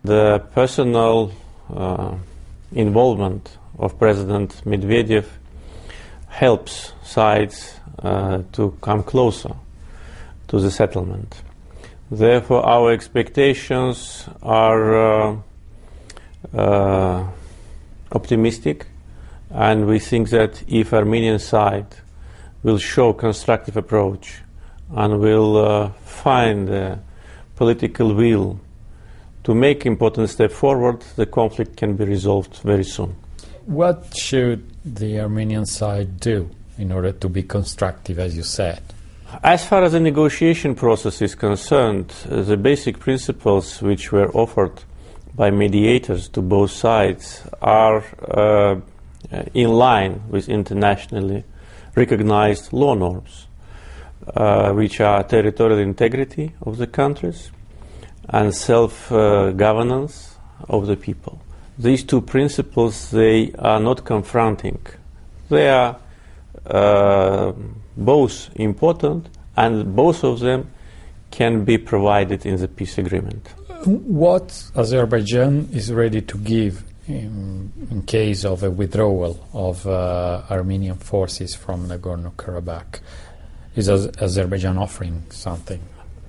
The personal involvement of President Medvedev helps sides to come closer to the settlement. Therefore, our expectations are optimistic, and we think that if Armenian side will show constructive approach and will find the political will to make important step forward, the conflict can be resolved very soon. What should the Armenian side do in order to be constructive, as you said? As far as the negotiation process is concerned, the basic principles which were offered by mediators to both sides are in line with internationally recognized law norms, which are territorial integrity of the countries and self-governance of the people. These two principles, they are not confronting. They are both important, and both of them can be provided in the peace agreement. What Azerbaijan is ready to give in case of a withdrawal of Armenian forces from Nagorno Karabakh? Is Azerbaijan offering something?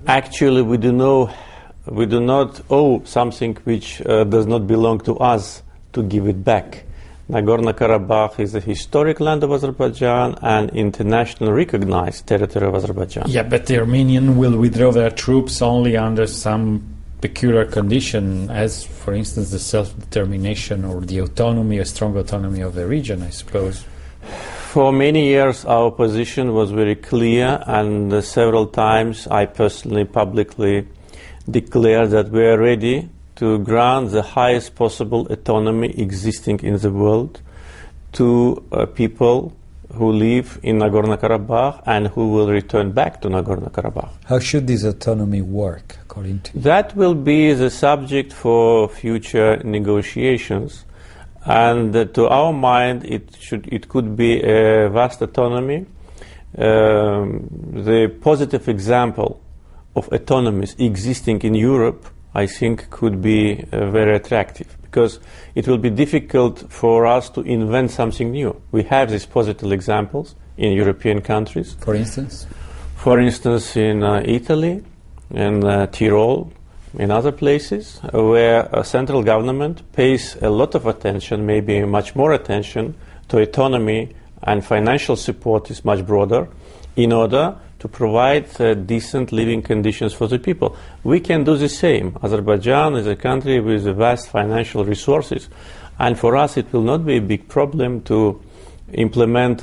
Actually, we do not owe something which does not belong to us to give it back. Nagorno Karabakh is a historic land of Azerbaijan and internationally recognized territory of Azerbaijan. Yeah, but the Armenians will withdraw their troops only under some peculiar condition, as, for instance, the self-determination or the autonomy, a strong autonomy of the region, I suppose. For many years, our position was very clear, and several times I personally publicly declared that we are ready to grant the highest possible autonomy existing in the world to people who live in Nagorno Karabakh and who will return back to Nagorno Karabakh. How should this autonomy work, according to you? That will be the subject for future negotiations, and to our mind it could be a vast autonomy. The positive example of autonomies existing in Europe, I think, could be very attractive, because it will be difficult for us to invent something new. We have these positive examples in European countries. For instance? For instance, in Italy, in Tyrol, in other places, where a central government pays a lot of attention, maybe much more attention, to autonomy, and financial support is much broader, in order to provide decent living conditions for the people. We can do the same. Azerbaijan is a country with vast financial resources, and for us it will not be a big problem to implement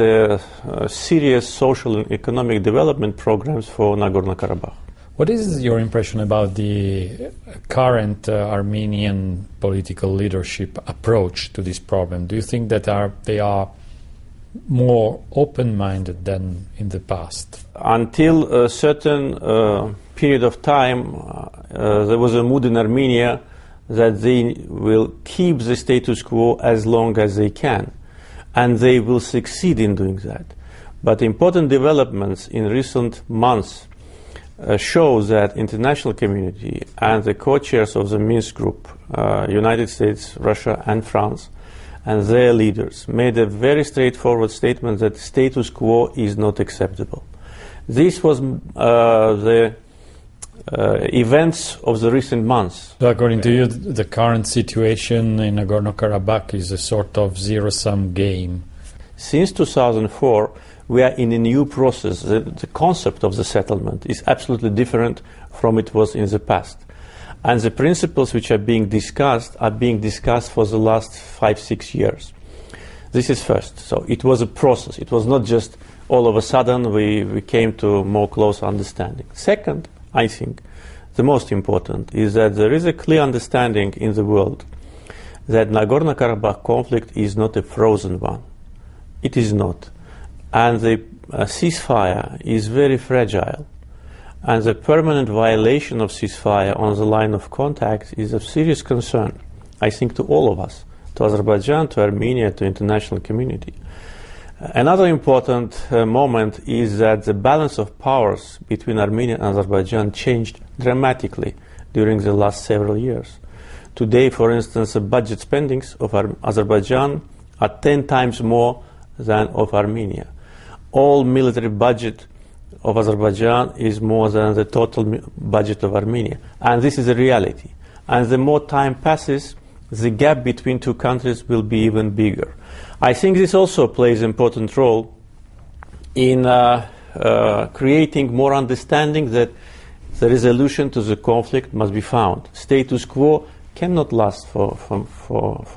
serious social and economic development programs for Nagorno Karabakh. What is your impression about the current Armenian political leadership approach to this problem? Do you think that they are more open-minded than in the past? Until a certain period of time, there was a mood in Armenia that they will keep the status quo as long as they can, and they will succeed in doing that. But important developments in recent months show that international community and the co-chairs of the Minsk group, United States, Russia and France, and their leaders made a very straightforward statement that status quo is not acceptable. This was the events of the recent months. So according to you, the current situation in Nagorno-Karabakh is a sort of zero-sum game? Since 2004, we are in a new process. The concept of the settlement is absolutely different from it was in the past. And the principles which are being discussed for the last 5-6 years. This is first. So it was a process. It was not just all of a sudden we came to more close understanding. Second, I think, the most important is that there is a clear understanding in the world that Nagorno-Karabakh conflict is not a frozen one. It is not. And the ceasefire is very fragile. And the permanent violation of ceasefire on the line of contact is of serious concern, I think, to all of us, to Azerbaijan, to Armenia, to international community. Another important moment is that the balance of powers between Armenia and Azerbaijan changed dramatically during the last several years. Today, for instance, the budget spendings of Azerbaijan are 10 times more than of Armenia. All military budget of Azerbaijan is more than the total budget of Armenia. And this is a reality. And the more time passes, the gap between two countries will be even bigger. I think this also plays an important role in creating more understanding that the resolution to the conflict must be found. Status quo cannot last for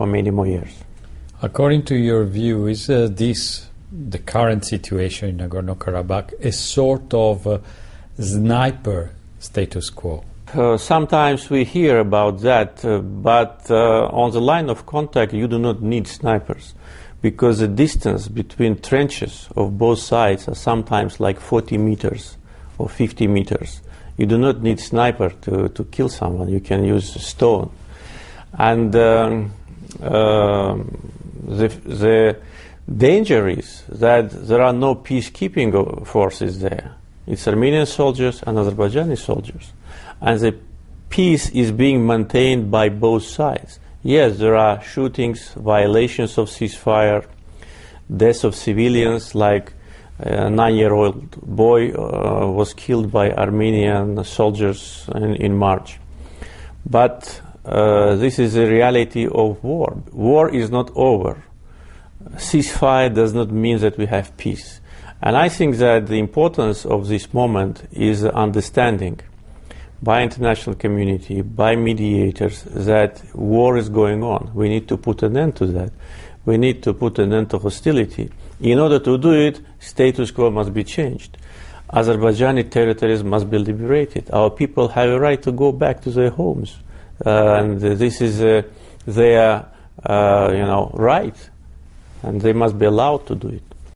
many more years. According to your view, is the current situation in Nagorno Karabakh a sort of sniper status quo? Sometimes we hear about that, but on the line of contact you do not need snipers, because the distance between trenches of both sides are sometimes like 40 meters or 50 meters. You do not need sniper to kill someone. You can use a stone. And the danger is that there are no peacekeeping forces there. It's Armenian soldiers and Azerbaijani soldiers. And the peace is being maintained by both sides. Yes, there are shootings, violations of ceasefire, deaths of civilians, like a 9-year-old boy was killed by Armenian soldiers in March. But this is the reality of war. War is not over. Ceasefire does not mean that we have peace. And I think that the importance of this moment is understanding by international community, by mediators, that war is going on. We need to put an end to that. We need to put an end to hostility. In order to do it, status quo must be changed. Azerbaijani territories must be liberated. Our people have a right to go back to their homes. And this is their right. And they must be allowed to do it.